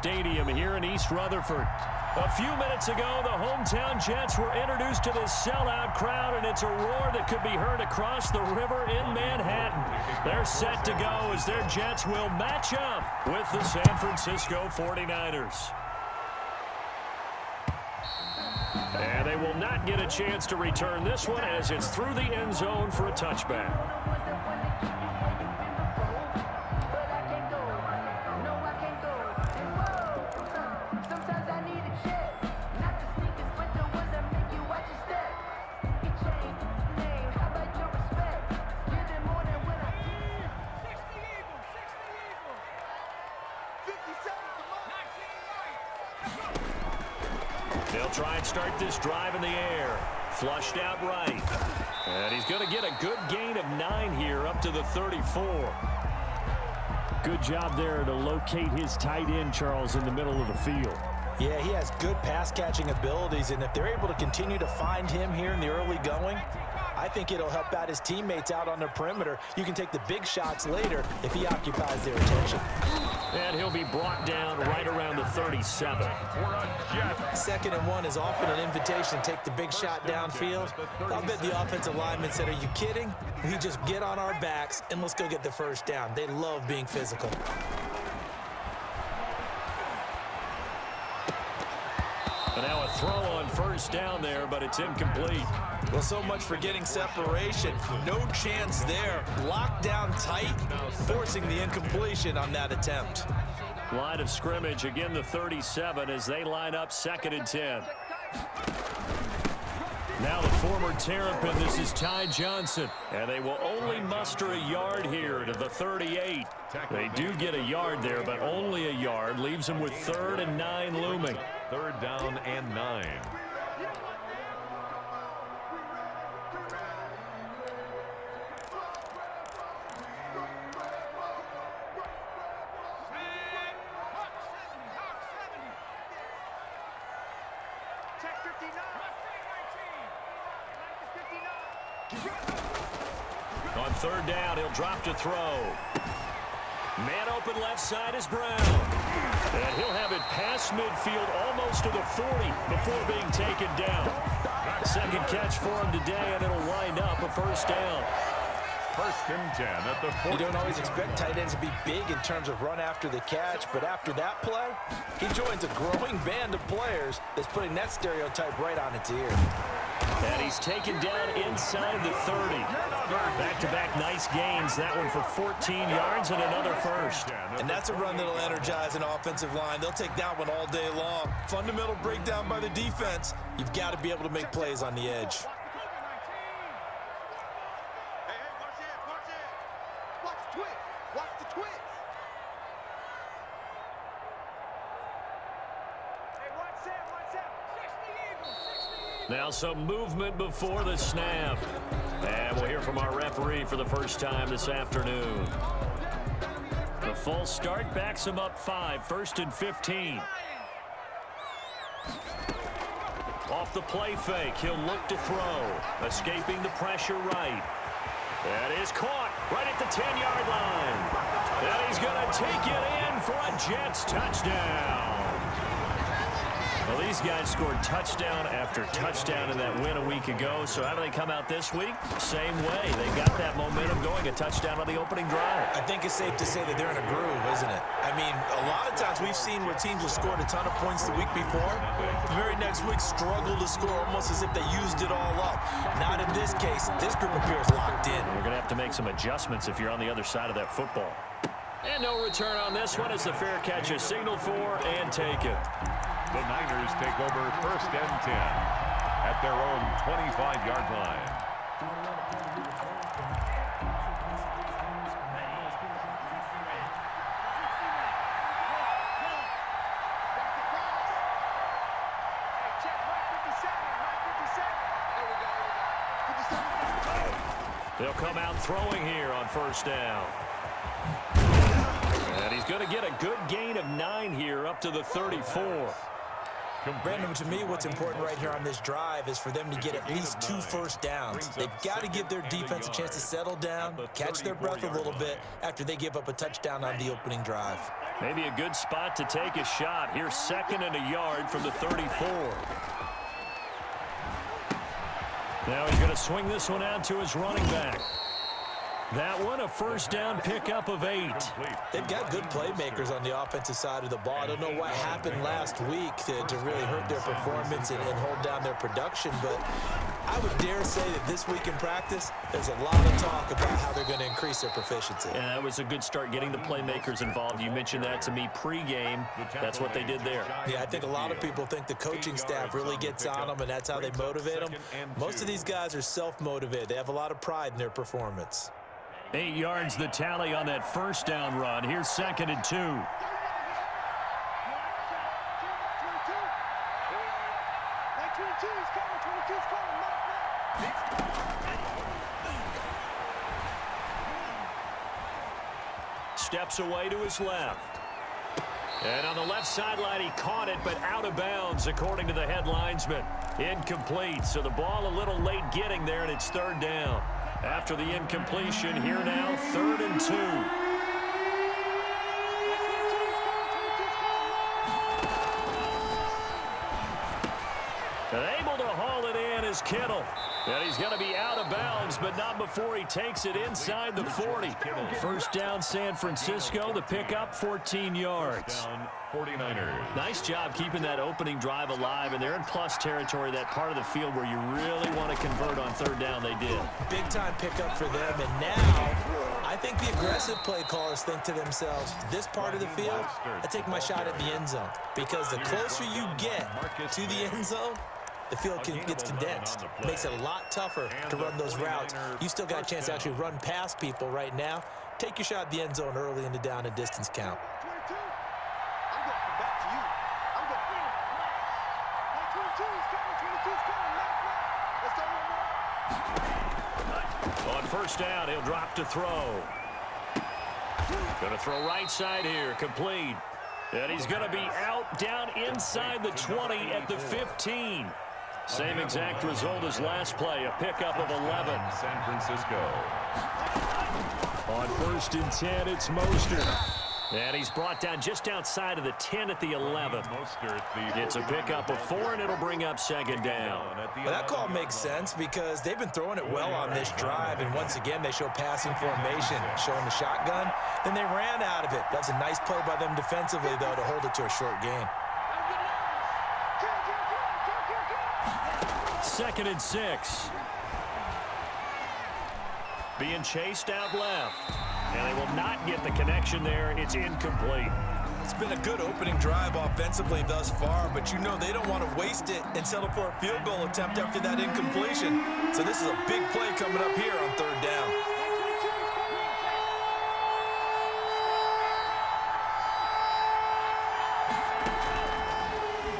Stadium here in East Rutherford. A few minutes ago, the hometown Jets were introduced to this sellout crowd, and it's a roar that could be heard across the river in Manhattan. They're set to go as their Jets will match up with the San Francisco 49ers. And they will not get a chance to return this one as it's through the end zone for a touchback. They'll try and start this drive in the air. Flushed out right. And he's going to get a good gain of 9 here up to the 34. Good job there to locate his tight end, Charles, in the middle of the field. Yeah, he has good pass-catching abilities, and if they're able to continue to find him here in the early going, I think it'll help out his teammates out on the perimeter. You can take the big shots later if he occupies their attention. And he'll be brought down right around the 37. 2nd and 1 is often an invitation to take the big shot downfield. I'll bet the offensive lineman said, "Are you kidding? We just get on our backs and let's go get the first down." They love being physical. And now a throw on first down there, but it's incomplete. Well, so much for getting separation. No chance there. Locked down tight, forcing the incompletion on that attempt. Line of scrimmage, again the 37 as they line up 2nd and 10. Now the former Terrapin, this is Ty Johnson. And they will only muster a yard here to the 38. They do get a yard there, but only a yard. Leaves them with 3rd and 9 looming. 3rd down and 9. On 3rd down, he'll drop to throw. Man open left side is Brown. And he'll have it past midfield almost to the 40 before being taken down. 2nd catch for him today, and it'll wind up a 1st down. 1st and 10 at the 40. You don't always expect tight ends to be big in terms of run after the catch, but after that play, he joins a growing band of players that's putting that stereotype right on its ear. And he's taken down inside the 30. Back-to-back nice gains. That one for 14 yards and another 1st. And that's a run that'll energize an offensive line. They'll take that one all day long. Fundamental breakdown by the defense. You've got to be able to make plays on the edge. Now some movement before the snap. And we'll hear from our referee for the first time this afternoon. The full start backs him up 5, 1st and 15. Off the play fake, he'll look to throw. Escaping the pressure right. That is caught right at the 10-yard line. And he's going to take it in for a Jets touchdown. Well, these guys scored touchdown after touchdown in that win a week ago. So how do they come out this week? Same way. They got that momentum going, a touchdown on the opening drive. I think it's safe to say that they're in a groove, isn't it? I mean, a lot of times we've seen where teams have scored a ton of points the week before. The very next week struggle to score almost as if they used it all up. Not in this case. This group appears locked in. You're going to have to make some adjustments if you're on the other side of that football. And no return on this one as the fair catch is signaled for and taken. The Niners take over 1st and 10 at their own 25-yard line. They'll come out throwing here on 1st down. And he's going to get a good gain of 9 here up to the 34. Brandon, to me, what's important right here on this drive is for them to get at least 2 first downs. They've got to give their defense a chance to settle down, catch their breath a little bit after they give up a touchdown on the opening drive. Maybe a good spot to take a shot. Here's 2nd and a yard from the 34. Now he's going to swing this one out to his running back. That one, a first down pickup of 8. They've got good playmakers on the offensive side of the ball. I don't know what happened last week to really hurt their performance and hold down their production, but I would dare say that this week in practice, there's a lot of talk about how they're going to increase their proficiency. And that was a good start getting the playmakers involved. You mentioned that to me pregame. That's what they did there. Yeah, I think a lot of people think the coaching staff really gets on them, and that's how they motivate them. Most of these guys are self-motivated. They have a lot of pride in their performance. 8 yards the tally on that first down run. Here's 2nd and 2. Steps away to his left. And on the left sideline, he caught it, but out of bounds, according to the head linesman. Incomplete, so the ball a little late getting there, and it's 3rd down. After the incompletion, here now, 3rd and 2. And able to haul it in is Kittle. And he's going to be out of bounds, but not before he takes it inside the 40. First down, San Francisco. The pickup, 14 yards. 49ers. Nice job keeping that opening drive alive, and they're in plus territory, that part of the field where you really want to convert on 3rd down. They did. Big-time pickup for them, and now I think the aggressive play callers think to themselves, this part of the field, I take my shot at the end zone, because the closer you get to the end zone, the field gets condensed. Makes it a lot tougher to run those routes. You still got a chance to actually run past people right now. Take your shot at the end zone early in the down and distance count. On first down, he'll drop to throw. Going to throw right side here, complete. And he's going to be out down inside the 20 at the 15. Same exact result as last play, a pickup of 11. San Francisco. On 1st and 10, it's Mostert. And he's brought down just outside of the 10 at the 11. It's a pickup of 4, and it'll bring up 2nd down. Well, that call makes sense because they've been throwing it well on this drive, and once again, they show passing formation, showing the shotgun. Then they ran out of it. That's a nice play by them defensively, though, to hold it to a short gain. 2nd and 6. Being chased out left. And they will not get the connection there. It's incomplete. It's been a good opening drive offensively thus far, but you know they don't want to waste it and settle for a field goal attempt after that incompletion. So this is a big play coming up here on 3rd down.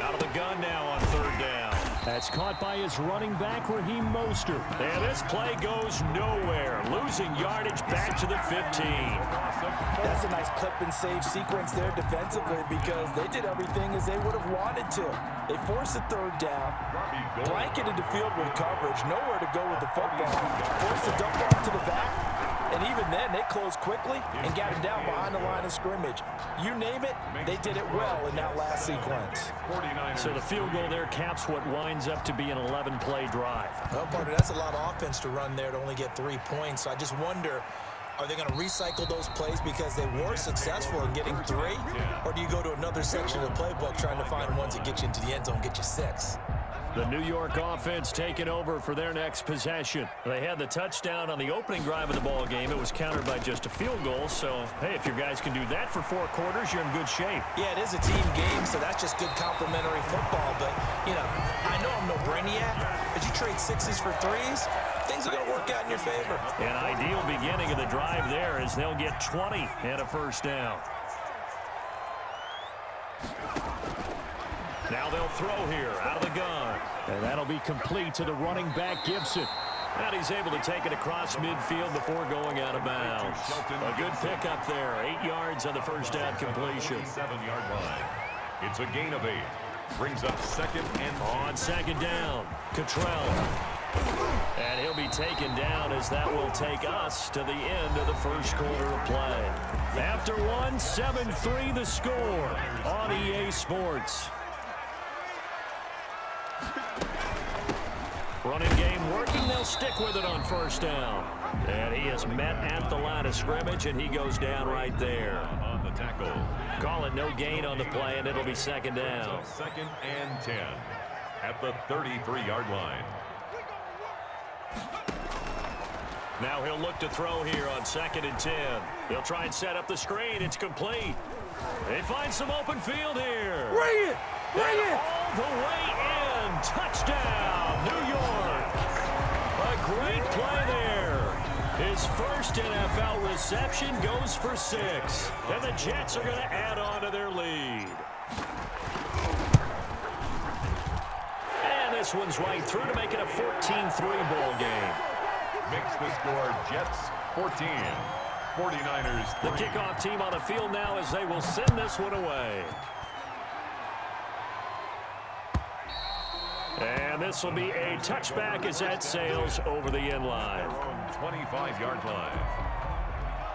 Out of the gun now on 3rd down. That's caught by his running back, Raheem Mostert. And this play goes nowhere. Losing yardage back to the 15. That's a nice clip and save sequence there defensively because they did everything as they would have wanted to. They forced the 3rd down, blanketed the field with coverage, nowhere to go with the football, forced the dump off to the back, and even then they closed quickly and got him down behind the line of scrimmage. You name it, they did it well in that last sequence. So the field goal there caps what winds up to be an 11-play drive. Well, partner, that's a lot of offense to run there to only get 3 points. So I just wonder, are they going to recycle those plays because they were successful in getting 3? Or do you go to another section of the playbook trying to find ones that get you into the end zone, get you 6? The New York offense taking over for their next possession. They had the touchdown on the opening drive of the ball game. It was countered by just a field goal. So, hey, if your guys can do that for 4 quarters, you're in good shape. Yeah, it is a team game, so that's just good complimentary football. But, you know, I know I'm no brainiac, but you trade 6s for 3s, things are going to work out in your favor. An ideal beginning of the drive there as they'll get 20 and a first down. Now they'll throw here out of the gun. And that'll be complete to the running back, Gibson. And he's able to take it across midfield before going out of bounds. A good pickup there. 8 yards on the first down completion. 7-yard line. It's a gain of 8. Brings up second and on second down. Cottrell. And he'll be taken down as that will take us to the end of the first quarter of play. After one, 7-3 the score on EA Sports. Running game working. They'll stick with it on first down. And he is met at the line of scrimmage, and he goes down right there. on the tackle. Call it no gain on the play, and it'll be second down. Second and 10 at the 33-yard line. Now he'll look to throw here on second and 10. He'll try and set up the screen. It's complete. They find some open field here. Bring it! Bring it! All the way in. Touchdown, New York. A great play there. His first NFL reception goes for 6. And the Jets are going to add on to their lead. And this one's right through to make it a 14-3 ball game. Makes the score Jets 14. 49ers 3. The kickoff team on the field now as they will send this one away. And this will be a touchback as that sails over the end line. 25-yard line.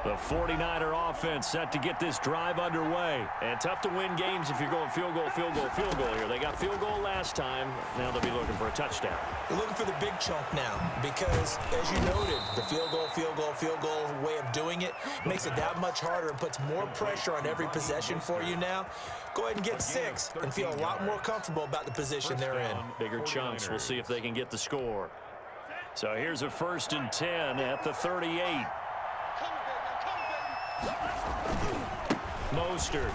The 49er offense set to get this drive underway. And tough to win games if you're going field goal, field goal, field goal here. They got field goal last time. Now they'll be looking for a touchdown. They're looking for the big chunk now because, as you noted, the field goal way of doing it makes it that much harder and puts more pressure on every possession for you now. Go ahead and get 6 and feel a lot more comfortable about the position they're in. Bigger chunks. We'll see if they can get the score. So here's a first and 10 at the 38. Mostert.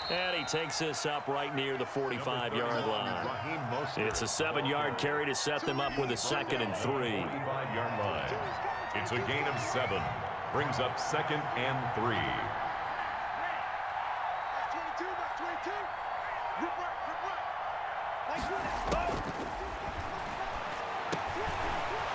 And he takes this up right near the 45-yard line. It's a 7-yard carry to set them up with a second and 3. 45-yard line. It's a gain of 7. Brings up second and 3.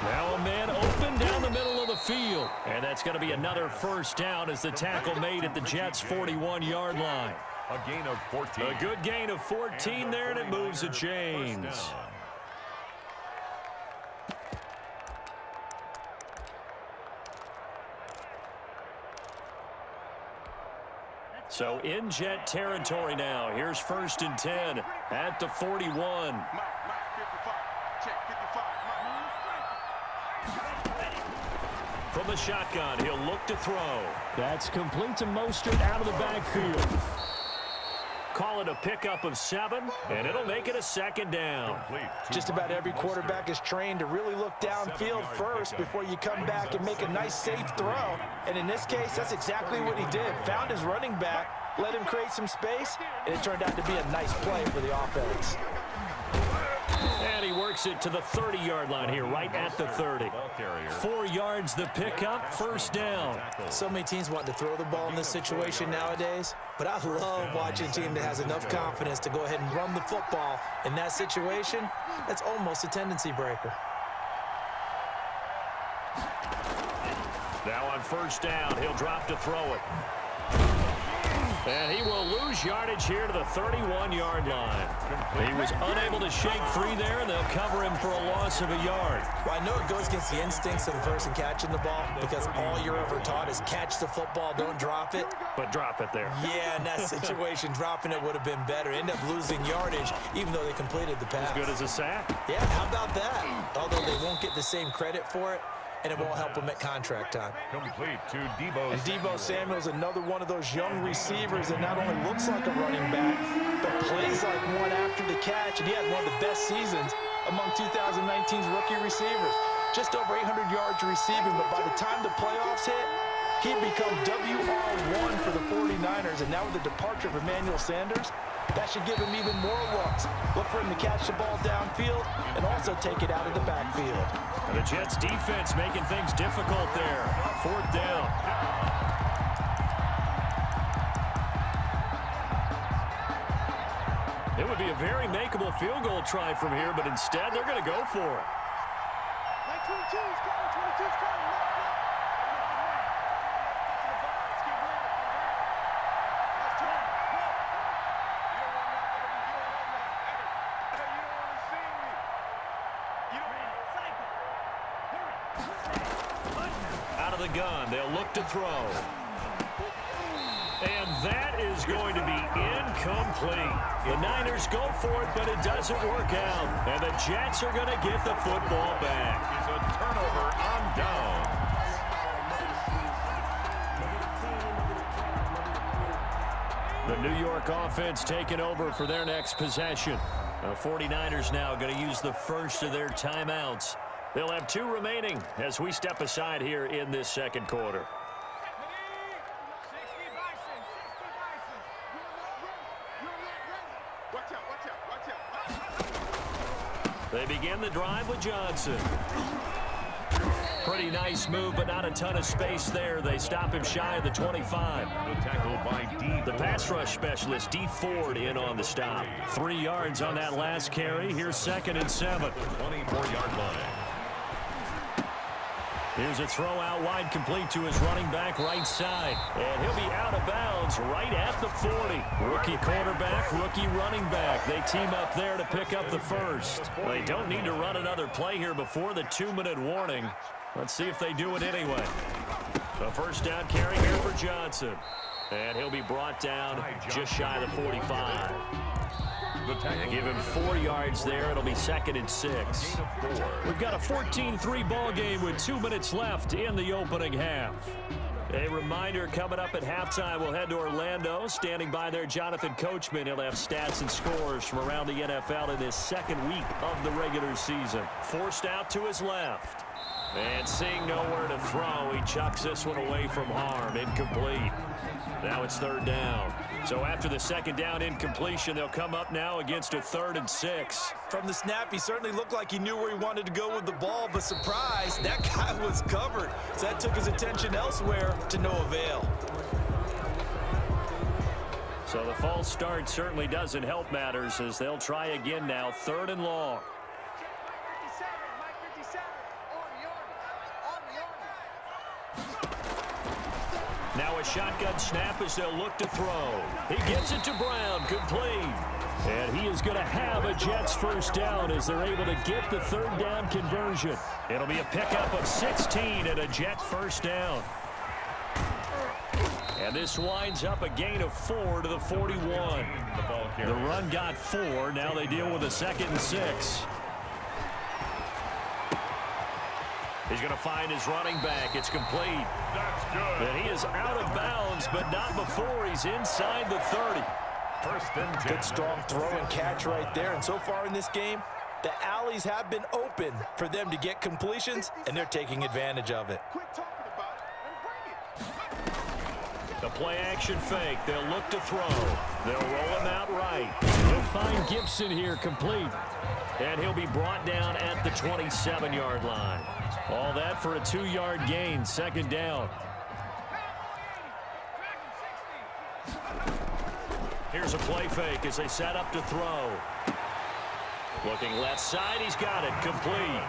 Now a man open down the middle of the field. And that's going to be another first down as the tackle made at the Jets' 41-yard line. A gain of 14. A good gain of 14 there, and it moves the chains. So in Jet territory now. Here's first and 10 at the 41. From the shotgun, he'll look to throw. That's complete to Mostert out of the backfield. Call it a pickup of 7, and it'll make it a second down. Just about every quarterback is trained to really look downfield first before you come back and make a nice, safe throw. And in this case, that's exactly what he did. Found his running back, let him create some space, and it turned out to be a nice play for the offense. And he works it to the 30-yard line here, right at the 30. 4 yards the pickup, first down. So many teams want to throw the ball in this situation nowadays, but I love watching a team that has enough confidence to go ahead and run the football. In that situation, that's almost a tendency breaker. Now on first down, he'll drop to throw it. And he will lose yardage here to the 31-yard line. He was unable to shake free there, and they'll cover him for a loss of a yard. Well, I know it goes against the instincts of the person catching the ball because all you're ever taught is catch the football, don't drop it. But drop it there. Yeah, in that situation, dropping it would have been better. End up losing yardage, even though they completed the pass. As good as a sack. Yeah, how about that? Although they won't get the same credit for it, and it won't help them at contract time. Complete to Deebo. And Deebo Samuel's another one of those young receivers that not only looks like a running back, but plays like one after the catch. And he had one of the best seasons among 2019's rookie receivers. Just over 800 yards receiving, but by the time the playoffs hit, he'd become WR1 for the 49ers. And now with the departure of Emmanuel Sanders, that should give him even more looks. Look for him to catch the ball downfield and also take it out of the backfield. And the Jets defense making things difficult there. Fourth down. It would be a very makeable field goal try from here, but instead they're going to go for it. of the gun. They'll look to throw. And that is going to be incomplete. The Niners go for it, but it doesn't work out. And the Jets are going to get the football back. It's a turnover on down. The New York offense taking over for their next possession. The 49ers now going to use the first of their timeouts. They'll have 2 remaining as we step aside here in this second quarter. They begin the drive with Johnson. Pretty nice move, but not a ton of space there. They stop him shy of the 25. The tackle by D. The pass rush specialist, D. Ford, in on the stop. 3 yards on that last carry. Here's 2nd and 7. 24-yard line. Here's a throw out wide, complete to his running back right side. And he'll be out of bounds right at the 40. Rookie quarterback, rookie running back. They team up there to pick up the first. They don't need to run another play here before the 2-minute warning. Let's see if they do it anyway. A first down carry here for Johnson. And he'll be brought down just shy of the 45. They give him 4 yards there. It'll be 2nd and 6. We've got a 14-3 ball game with 2 minutes left in the opening half. A reminder, coming up at halftime, we'll head to Orlando. Standing by there, Jonathan Coachman. He'll have stats and scores from around the NFL in this second week of the regular season. Forced out to his left. And seeing nowhere to throw, he chucks this one away from harm. Incomplete. Now it's 3rd down. So after the 2nd down incompletion, they'll come up now against a 3rd and 6. From the snap, he certainly looked like he knew where he wanted to go with the ball, but surprise, that guy was covered. So that took his attention elsewhere to no avail. So the false start certainly doesn't help matters as they'll try again now, 3rd and long. Now a shotgun snap as they'll look to throw. He gets it to Brown, complete. And he is going to have a Jets first down as they're able to get the 3rd down conversion. It'll be a pickup of 16 and a Jet first down. And this winds up a gain of 4 to the 41. The run got 4. Now they deal with a 2nd and 6. He's going to find his running back. It's complete. That's good. And he is out of bounds, but not before he's inside the 30. First and 10. Good strong throw and catch right there. And so far in this game, the alleys have been open for them to get completions, and they're taking advantage of it. The play action fake. They'll look to throw. They'll roll him out right. They'll find Gibson here, complete. And he'll be brought down at the 27-yard line. All that for a 2-yard gain, 2nd down. Here's a play fake as they set up to throw. Looking left side, he's got it, complete.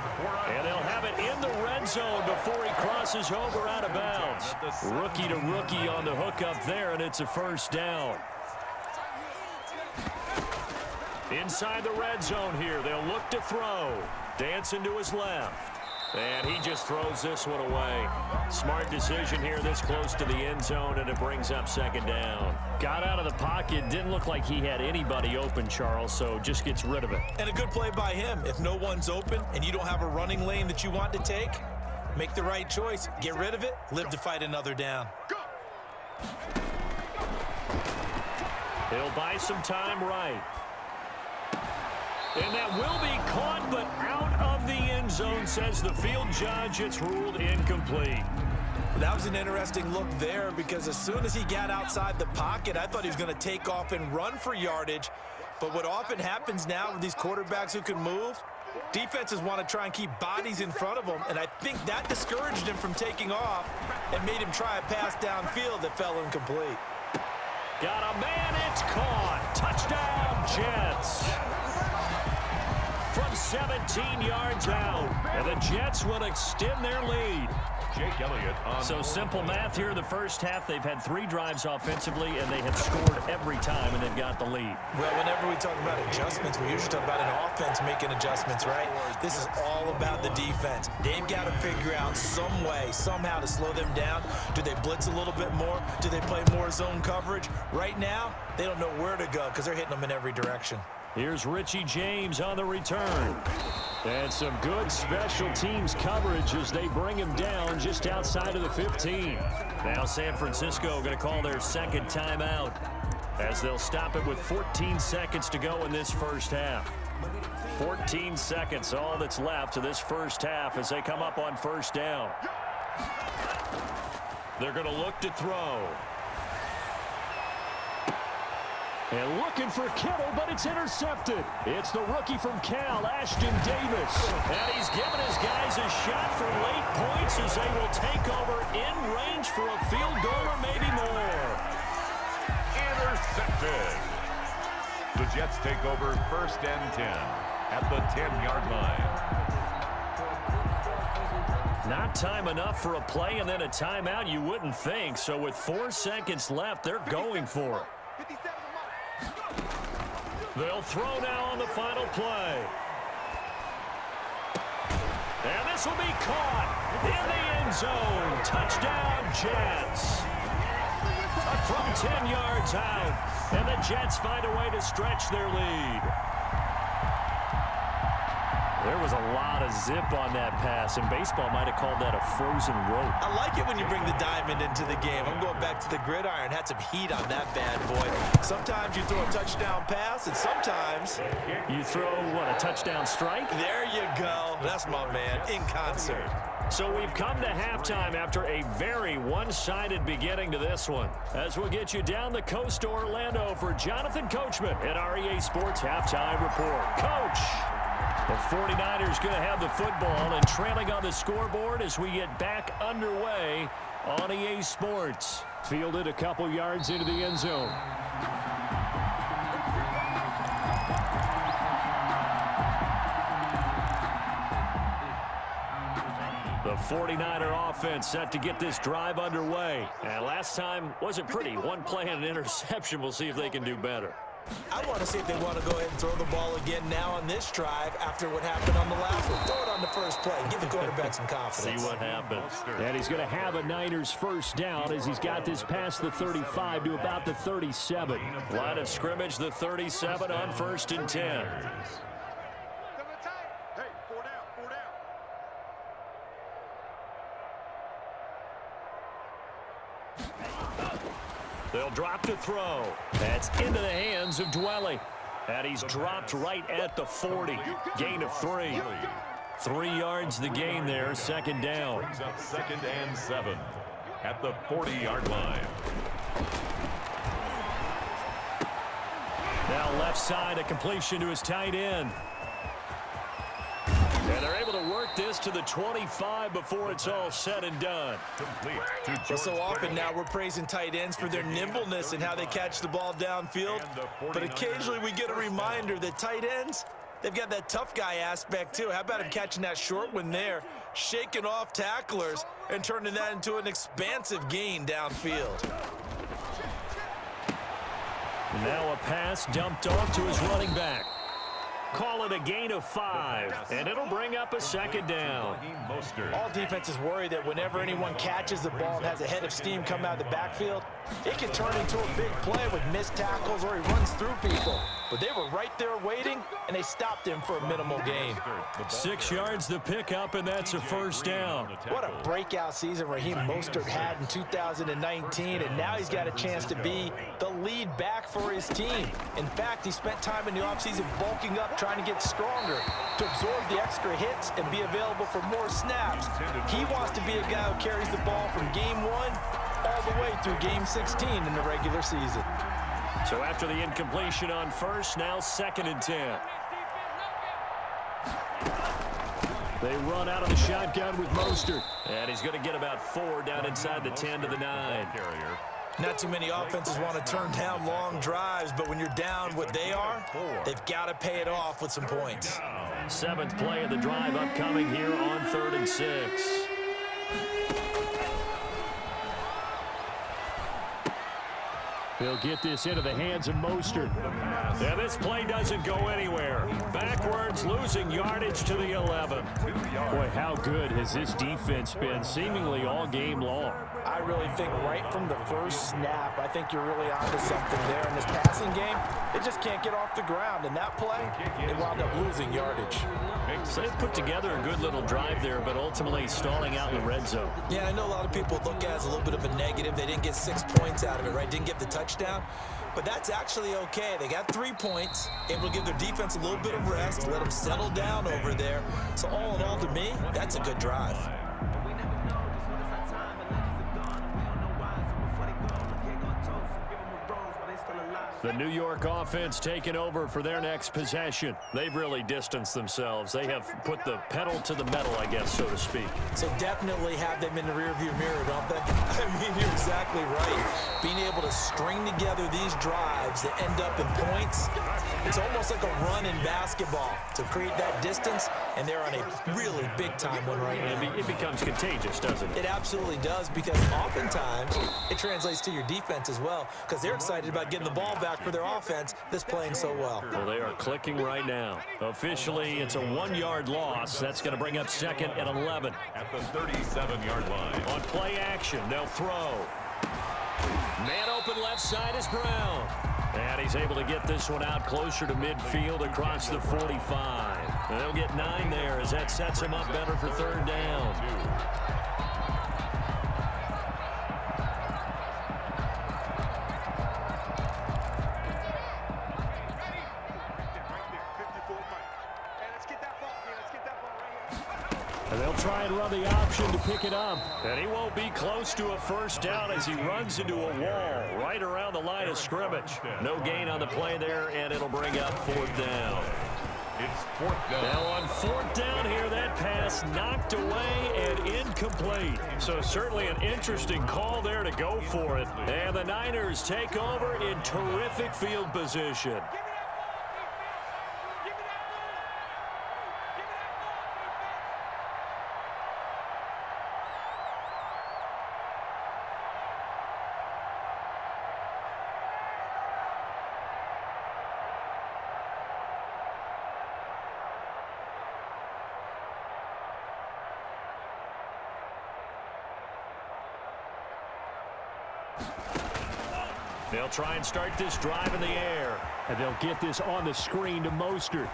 And they'll have it in the red zone before he crosses over out of bounds. Rookie to rookie on the hook up there, and it's a first down. Inside the red zone here, they'll look to throw. Dancing to his left. And he just throws this one away. Smart decision here this close to the end zone, and it brings up 2nd down. Got out of the pocket. Didn't look like he had anybody open, Charles, so just gets rid of it. And a good play by him. If no one's open and you don't have a running lane that you want to take, make the right choice. Get rid of it. Live to fight another down. He'll buy some time right. And that will be caught, but out of the end zone, says the field judge. It's ruled incomplete. That was an interesting look there because as soon as he got outside the pocket, I thought he was going to take off and run for yardage. But what often happens now with these quarterbacks who can move, defenses want to try and keep bodies in front of them, and I think that discouraged him from taking off and made him try a pass downfield that fell incomplete. Got a man, it's caught. Touchdown, Jets. From 17 yards out, and the Jets will extend their lead. Jake Elliott on. So simple math here in the first half. They've had 3 drives offensively, and they have scored every time, and they've got the lead. Well, whenever we talk about adjustments, we usually talk about an offense making adjustments, right? This is all about the defense. They've got to figure out some way, somehow to slow them down. Do they blitz a little bit more? Do they play more zone coverage? Right now, they don't know where to go because they're hitting them in every direction. Here's Richie James on the return. And some good special teams coverage as they bring him down just outside of the 15. Now San Francisco going to call their second timeout as they'll stop it with 14 seconds to go in this first half. 14 seconds, all that's left to this first half as they come up on first down. They're going to look to throw. And looking for Kittle, but it's intercepted. It's the rookie from Cal, Ashton Davis. And he's giving his guys a shot for late points as they will take over in range for a field goal or maybe more. Intercepted. The Jets take over first and 10 at the 10-yard line. Not time enough for a play and then a timeout, you wouldn't think. So with 4 seconds left, they're going for it. They'll throw now on the final play. And this will be caught in the end zone. Touchdown, Jets. From 10 yards out. And the Jets find a way to stretch their lead. There was a lot of zip on that pass, and baseball might have called that a frozen rope. I like it when you bring the diamond into the game. I'm going back to the gridiron. Had some heat on that bad boy. Sometimes you throw a touchdown pass, and sometimes you throw, what, a touchdown strike? There you go. That's my man, in concert. So we've come to halftime after a very one-sided beginning to this one. As we'll get you down the coast to Orlando for Jonathan Coachman at REA Sports Halftime Report. Coach! The 49ers going to have the football and trailing on the scoreboard as we get back underway on EA Sports. Fielded a couple yards into the end zone. The 49er offense set to get this drive underway. And last time wasn't pretty. One play and an interception. We'll see if they can do better. I want to see if they want to go ahead and throw the ball again now on this drive after what happened on the last one. Throw it on the first play. Give the quarterback some confidence. See what happens. And he's going to have a Niners first down as he's got this past the 35 to about the 37. Line of scrimmage, the 37 on 1st and 10. They'll drop to throw. That's into the hands of Dwelly. And he's dropped right at the 40. Gain of 3. 3 yards the gain there, second down. Brings up 2nd and 7 at the 40-yard line. Now left side, a completion to his tight end. And they're able to work this to the 25 before it's all said and done. Well, so often now we're praising tight ends for their nimbleness and how they catch the ball downfield. But occasionally we get a reminder that tight ends, they've got that tough guy aspect too. How about him catching that short one there, shaking off tacklers, and turning that into an expansive gain downfield. Now a pass dumped off to his running back. Call it a gain of 5, and it'll bring up a second down. All defenses worry that whenever anyone catches the ball and has a head of steam come out of the backfield, it can turn into a big play with missed tackles or he runs through people. But they were right there waiting, and they stopped him for a minimal gain. 6 yards the pickup, and that's a first down. What a breakout season Raheem Mostert had in 2019, and now he's got a chance to be the lead back for his team. In fact, he spent time in the offseason bulking up, trying to get stronger, to absorb the extra hits and be available for more snaps. He wants to be a guy who carries the ball from game 1 all the way through game 16 in the regular season. So after the incompletion on first, now 2nd and 10. They run out of the shotgun with Mostert. And he's going to get about 4 down inside the 10 to the 9. Not too many offenses want to turn down long drives, but when you're down what they are, they've got to pay it off with some points. 7th play of the drive upcoming here on 3rd and 6. He'll get this into the hands of Mostert. Yeah, this play doesn't go anywhere. Backwards, losing yardage to the 11. Boy, how good has this defense been seemingly all game long? I really think right from the first snap, I think you're really onto something there. In this passing game, it just can't get off the ground. And that play, it wound up losing yardage. So they put together a good little drive there, but ultimately stalling out in the red zone. Yeah, I know a lot of people look at it as a little bit of a negative. They didn't get 6 points out of it, right? Didn't get the touchdown. But that's actually okay. They got 3 points, able to give their defense a little bit of rest, let them settle down over there. So all in all, to me, that's a good drive. The New York offense taking over for their next possession. They've really distanced themselves. They have put the pedal to the metal, I guess, so to speak. So definitely have them in the rearview mirror, don't they? I mean, you're exactly right. Being able to string together these drives that end up in points, it's almost like a run in basketball to create that distance, and they're on a really big-time one right now. It becomes contagious, doesn't it? It absolutely does, because oftentimes it translates to your defense as well, because they're excited about getting the ball back for their offense that's playing so well. Well, they are clicking right now. Officially, it's a 1-yard loss. That's going to bring up 2nd and 11. At the 37-yard line. On play action, they'll throw. Man open left side is Brown. And he's able to get this one out closer to midfield across the 45. And they'll get 9 there as that sets him up better for 3rd down. And they'll try and run the option to pick it up. And he won't be close to a 1st down as he runs into a wall right around the line of scrimmage. No gain on the play there, and it'll bring up 4th down. It's 4th down. Now on 4th down here, that pass knocked away and incomplete. So certainly an interesting call there to go for it. And the Niners take over in terrific field position. They'll try and start this drive in the air. And they'll get this on the screen to Mostert.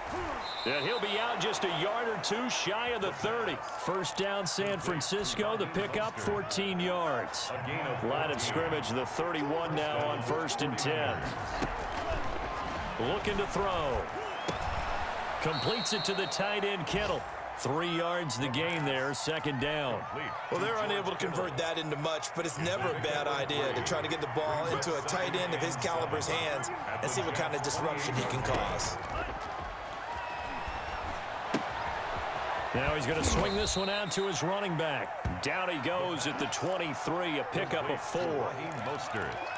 And he'll be out just a yard or 2 shy of the 30. 1st down San Francisco. The pickup 14 yards. Line of scrimmage the 31 now on 1st and 10. Looking to throw. Completes it to the tight end Kittle. 3 yards the gain there, 2nd down. Well, they're unable to convert that into much, but it's never a bad idea to try to get the ball into a tight end of his caliber's hands and see what kind of disruption he can cause. Now he's going to swing this one out to his running back. Down he goes at the 23, a pickup of 4.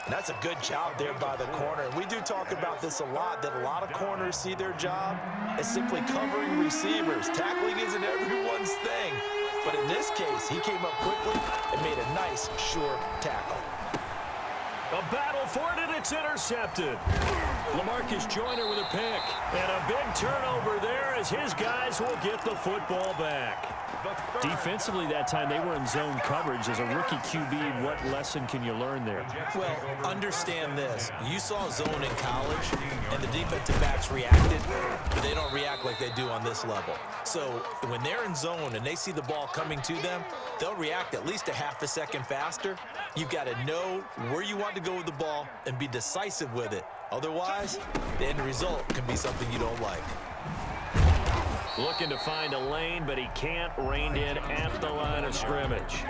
That's a good job there by the corner. And we do talk about this a lot, that a lot of corners see their job as simply covering receivers. Tackling isn't everyone's thing. But in this case, he came up quickly and made a nice, sure tackle. A battle for it, and it's intercepted. LaMarcus Joyner with a pick. And a big turnover there as his guys will get the football back. Defensively that time, they were in zone coverage. As a rookie QB, what lesson can you learn there? Well, understand this. You saw zone in college, and the defensive backs reacted, but they don't react like they do on this level. So when they're in zone and they see the ball coming to them, they'll react at least a half a second faster. You've got to know where you want to go with the ball and be decisive with it. Otherwise, the end result can be something you don't like. Looking to find a lane, but he can't. Reined in at the line of scrimmage.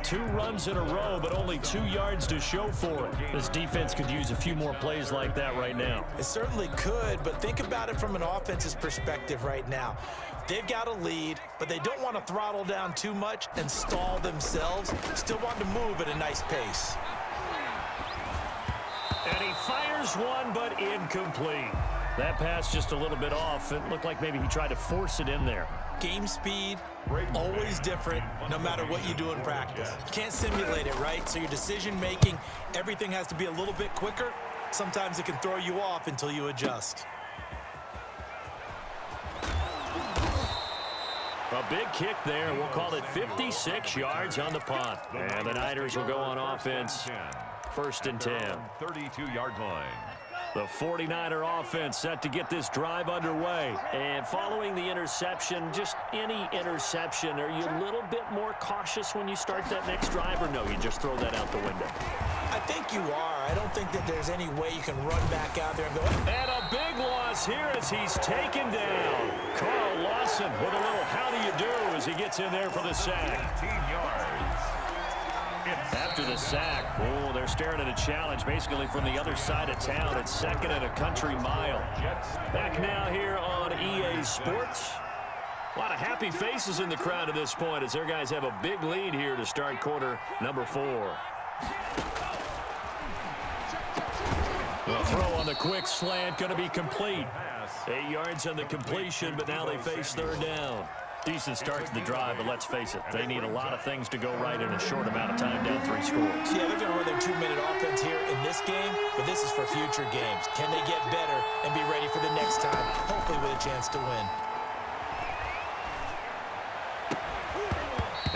2 runs in a row, but only 2 yards to show for it. This defense could use a few more plays like that right now. It certainly could, but think about it from an offense's perspective right now. They've got a lead, but they don't want to throttle down too much and stall themselves. Still want to move at a nice pace. And he fires one, but incomplete. That pass just a little bit off. It looked like maybe he tried to force it in there. Game speed, always different, no matter what you do in practice. You can't simulate it, right? So your decision-making, everything has to be a little bit quicker. Sometimes it can throw you off until you adjust. A big kick there. We'll call it 56 yards on the punt. And the Niners will go on offense. 1st and 10. 32-yard line. The 49er offense set to get this drive underway. And following the interception, just any interception, are you a little bit more cautious when you start that next drive, or no, you just throw that out the window? I think you are. I don't think that there's any way you can run back out there and go. And a big loss here as he's taken down. Carl Lawson with a little how do you do as he gets in there for the sack. 18 yards. After the sack, oh, they're staring at a challenge basically from the other side of town. It's 2nd and a country mile. Back now here on EA Sports. A lot of happy faces in the crowd at this point as their guys have a big lead here to start quarter number 4. The throw on the quick slant going to be complete. 8 yards on the completion, but now they face 3rd down. Decent start to the drive, but let's face it, they need a lot of things to go right in a short amount of time, down 3 scores. Yeah, they're going to run their 2-minute offense here in this game, but this is for future games. Can they get better and be ready for the next time, hopefully with a chance to win?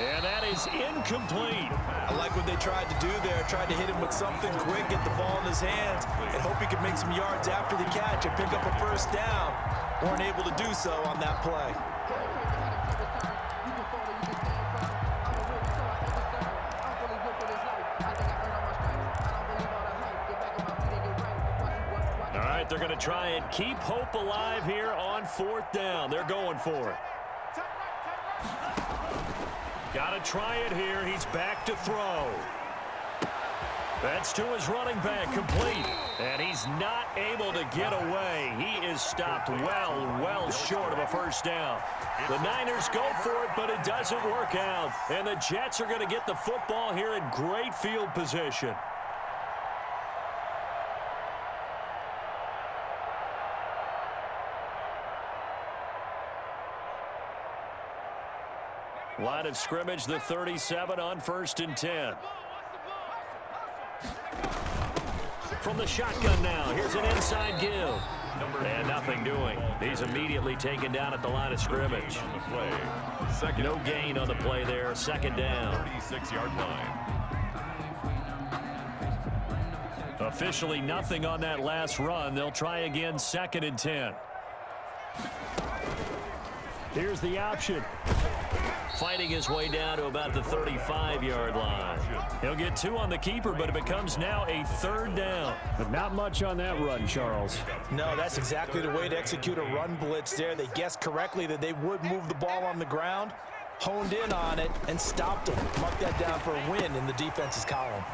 And that is incomplete. I like what they tried to do there. Tried to hit him with something quick, get the ball in his hands, and hope he could make some yards after the catch and pick up a 1st down. Weren't able to do so on that play. All right, they're going to try and keep hope alive here on 4th down. They're going for it. Got to try it here. He's back to throw. That's to his running back, complete. And he's not able to get away. He is stopped well short of a 1st down. The Niners go for it, but it doesn't work out. And the Jets are going to get the football here in great field position. Line of scrimmage, the 37 on 1st and 10. From the shotgun now, here's an inside give. And nothing doing. He's immediately taken down at the line of scrimmage. No gain on the play there, 2nd down. 36-yard line. Officially nothing on that last run. They'll try again, 2nd and 10. Here's the option. Fighting his way down to about the 35-yard line. He'll get 2 on the keeper, but it becomes now a 3rd down. But not much on that run, Charles. No, that's exactly the way to execute a run blitz there. They guessed correctly that they would move the ball on the ground, honed in on it, and stopped them. Mark that down for a win in the defense's column.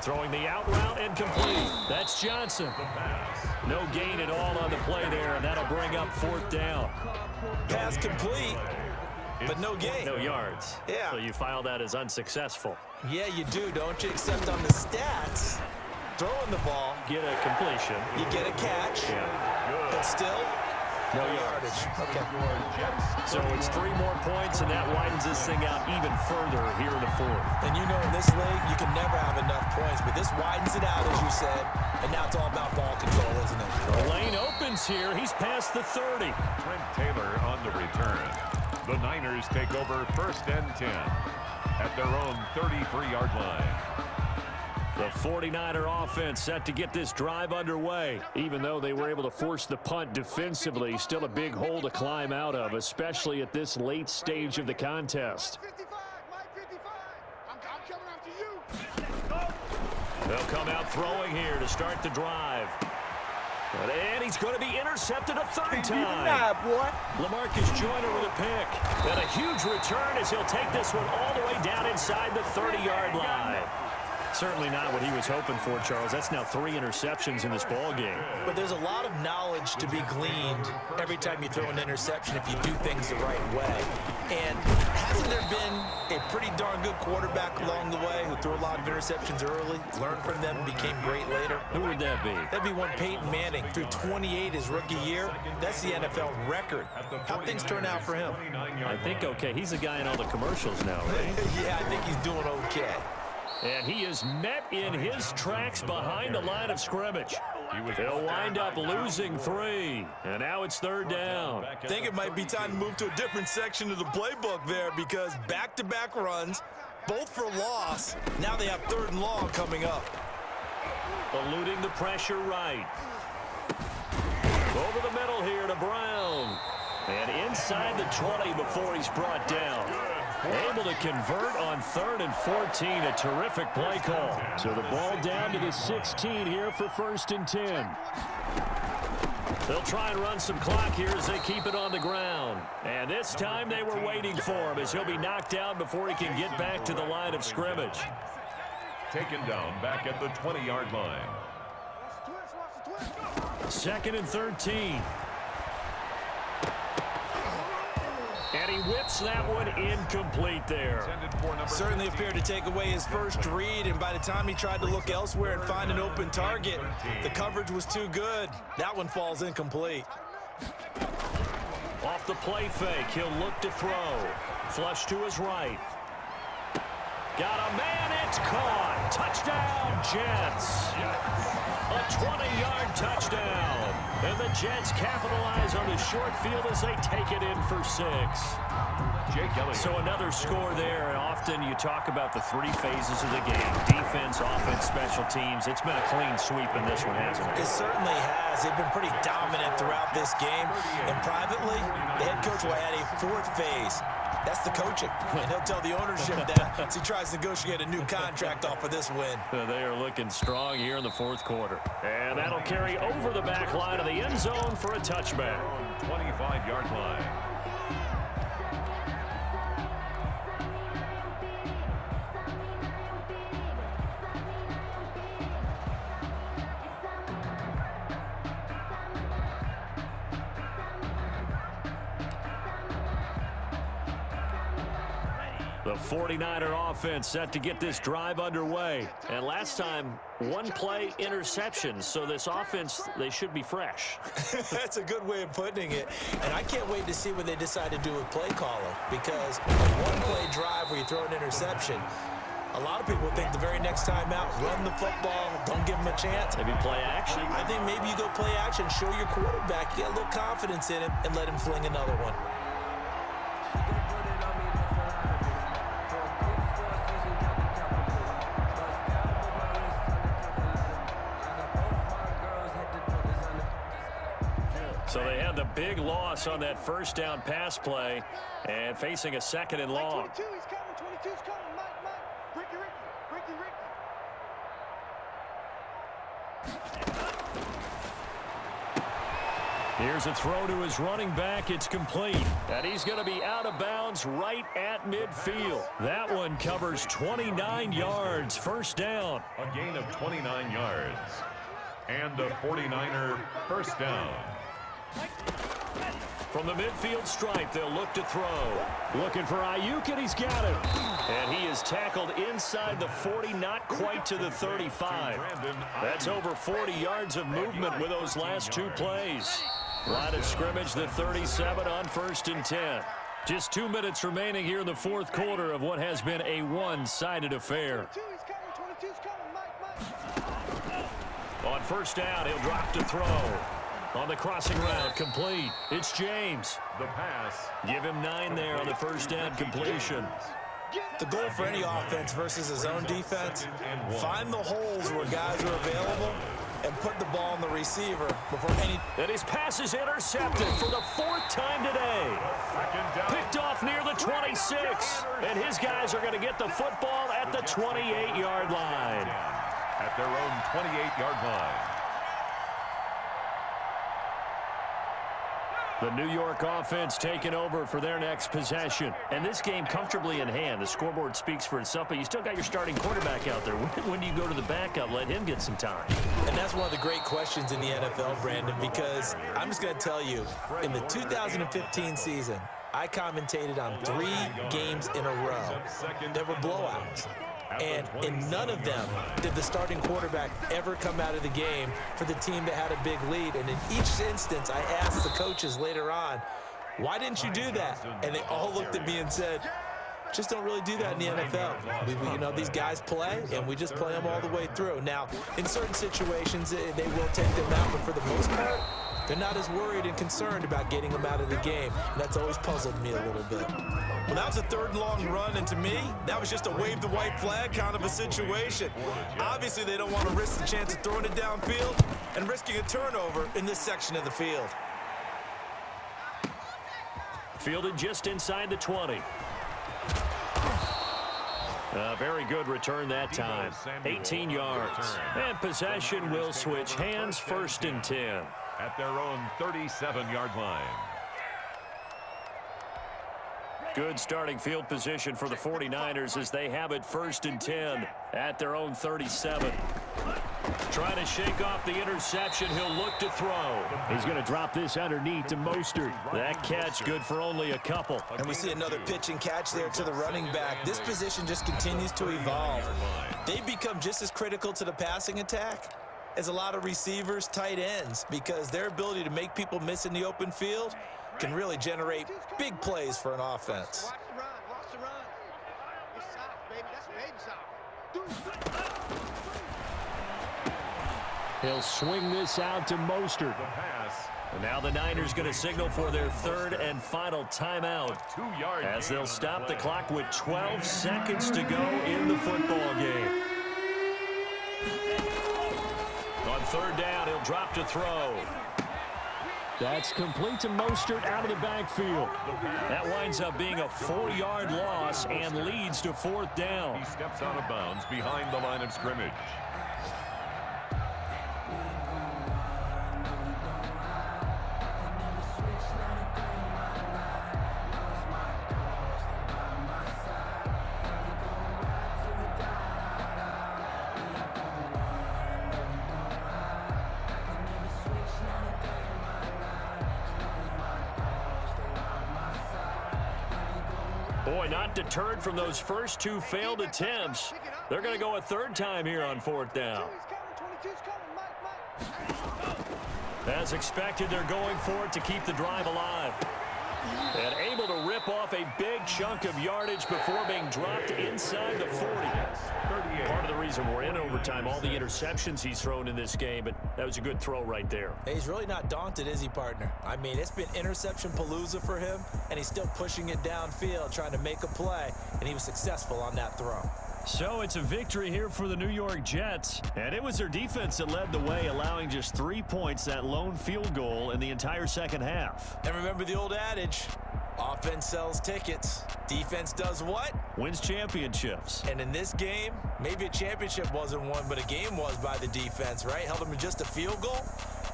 Throwing the out route and complete. That's Johnson. No gain at all on the play there, and that'll bring up 4th down. Pass complete, but no gain. No yards. Yeah. So you file that as unsuccessful. Yeah, you do, don't you? Except on the stats, throwing the ball, Get a completion. you get a catch, but still, no yardage. Okay. So it's 3 more points, and that widens this thing out even further here in the 4th. And you know in this league, you can never have enough points, but this widens it out, as you said, and now it's all about ball control, isn't it? The lane opens here. He's past the 30. Trent Taylor on the return. The Niners take over 1st and 10 at their own 33-yard line. The 49er offense set to get this drive underway. Even though they were able to force the punt defensively, still a big hole to climb out of, especially at this late stage of the contest. They'll come out throwing here to start the drive. And he's going to be intercepted a 3rd time. LaMarcus Joyner with a pick. And a huge return as he'll take this one all the way down inside the 30-yard line. Certainly not what he was hoping for, Charles. That's now 3 interceptions in this ball game. But there's a lot of knowledge to be gleaned every time you throw an interception if you do things the right way. And hasn't there been a pretty darn good quarterback along the way who threw a lot of interceptions early, learned from them, became great later? Who would that be? That'd be one Peyton Manning. Threw 28 his rookie year. That's the NFL record. How'd things turn out for him? I think okay. He's the guy in all the commercials now, right? Yeah, I think he's doing okay. And he is met in his tracks behind the line of scrimmage. He'll wind up losing 3. And now it's 3rd down. I think it might be time to move to a different section of the playbook there because back-to-back runs, both for loss. Now they have 3rd and long coming up. Eluding the pressure right. Over the middle here to Brown. And inside the 20 before he's brought down. Able to convert on 3rd and 14. A terrific play call. So the ball down to the 16 here for 1st and 10. They'll try and run some clock here as they keep it on the ground. And this time they were waiting for him as he'll be knocked down before he can get back to the line of scrimmage. Taken down back at the 20-yard line. 2nd and 13. And he whips that one incomplete there. Certainly appeared to take away his first read, and by the time he tried to look elsewhere and find an open target, the coverage was too good. That one falls incomplete. Off the play fake, he'll look to throw. Flush to his right. Got a man, it's caught. Touchdown, Jets. A 20-yard touchdown. And the Jets capitalize on the short field as they take it in for 6. Jake Elliott. So another score there, and often you talk about the 3 phases of the game. Defense, offense, special teams. It's been a clean sweep in this one, hasn't it? It certainly has. They've been pretty dominant throughout this game. And privately, the head coach will add a 4th phase. That's the coaching. And he'll tell the ownership that as he tries to negotiate a new contract off of this win. They are looking strong here in the 4th quarter. And that'll carry over the back line of the end zone for a touchback. 25-yard line. The 49er offense set to get this drive underway. And last time, 1-play interception. So this offense, they should be fresh. That's a good way of putting it. And I can't wait to see what they decide to do with play calling. Because a 1-play drive where you throw an interception, a lot of people think the very next time out, run the football, don't give him a chance. Maybe play action. I think maybe you go play action, show your quarterback, get a little confidence in him, and let him fling another one. So they had the big loss on that 1st down pass play and facing a 2nd and long. 22, he's coming. 22's coming. Mike. Ricky. Here's a throw to his running back. It's complete. And he's going to be out of bounds right at midfield. That one covers 29 yards. 1st down. A gain of 29 yards. And the 49er 1st down. From the midfield stripe, they'll look to throw. Looking for Ayuk, and he's got it. And he is tackled inside the 40, not quite to the 35. That's over 40 yards of movement with those last 2 plays. Line of scrimmage, the 37 on 1st and 10. Just 2 minutes remaining here in the 4th quarter of what has been a one-sided affair. 22's coming. Mike. On 1st down, he'll drop to throw. On the crossing route, complete. It's James. The pass. Give him 9 there on the 1st down completion. The goal for any offense versus his own defense, find the holes where guys are available and put the ball on the receiver before any... And his pass is intercepted for the 4th time today. Picked off near the 26. And his guys are going to get the football at the 28-yard line. At their own 28-yard line. The New York offense taking over for their next possession. And this game comfortably in hand. The scoreboard speaks for itself, but you still got your starting quarterback out there. When do you go to the backup? Let him get some time. And that's one of the great questions in the NFL, Brandon, because I'm just going to tell you, in the 2015 season, I commentated on 3 games in a row. There were blowouts. And in none of them did the starting quarterback ever come out of the game for the team that had a big lead. And in each instance, I asked the coaches later on, why didn't you do that? And they all looked at me and said, just don't really do that in the NFL. You know, these guys play, and we just play them all the way through. Now, in certain situations, they will take them out, but for the most part, they're not as worried and concerned about getting them out of the game. And that's always puzzled me a little bit. Well, that was a third long run, and to me, that was just a wave the white flag kind of a situation. Obviously, they don't want to risk the chance of throwing it downfield and risking a turnover in this section of the field. Fielded just inside the 20. A very good return that time. 18 yards. And possession will switch hands, 1st and 10. At their own 37-yard line. Good starting field position for the 49ers as they have it 1st and 10 at their own 37. Trying to shake off the interception. He'll look to throw. He's going to drop this underneath to Mostert. That catch good for only a couple. And we see another pitch and catch there to the running back. This position just continues to evolve. They become just as critical to the passing attack as a lot of receivers, tight ends, because their ability to make people miss in the open field can really generate big plays for an offense. Watch the run, watch the run. It's soft, baby. That's baby soft. He'll swing this out to Mostert. The pass. And now the Niners going to signal for their 3rd and final timeout 2-yard as they'll gain stop on the play. clock with 12 seconds to go in the football game. On 3rd down, he'll drop to throw. That's complete to Mostert out of the backfield. That winds up being a 4-yard loss and leads to 4th down. He steps out of bounds behind the line of scrimmage. Boy, not deterred from those first 2 failed attempts. They're going to go a 3rd time here on 4th down. 22's coming, Mike. As expected, they're going for it to keep the drive alive. And able to rip off a big chunk of yardage before being dropped inside the 40. Part of the reason we're in overtime, all the interceptions he's thrown in this game, but that was a good throw right there. Hey, he's really not daunted, is he, partner? I mean, it's been interception palooza for him, and he's still pushing it downfield, trying to make a play, and he was successful on that throw. So it's a victory here for the New York Jets, and it was their defense that led the way, allowing just 3 points, that lone field goal in the entire second half. And remember the old adage, offense sells tickets, defense does what? Wins championships. And in this game, maybe a championship wasn't won, but a game was by the defense, right? Held them to just a field goal.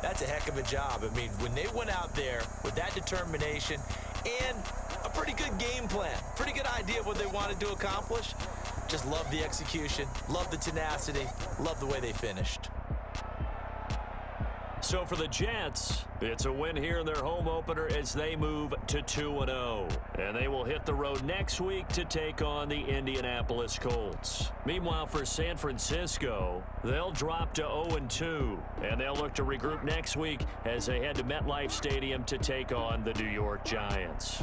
That's a heck of a job. I mean, when they went out there with that determination and a pretty good game plan, pretty good idea of what they wanted to accomplish, just love the execution, love the tenacity, love the way they finished. So for the Jets, it's a win here in their home opener as they move to 2-0. And they will hit the road next week to take on the Indianapolis Colts. Meanwhile, for San Francisco, they'll drop to 0-2. And they'll look to regroup next week as they head to MetLife Stadium to take on the New York Giants.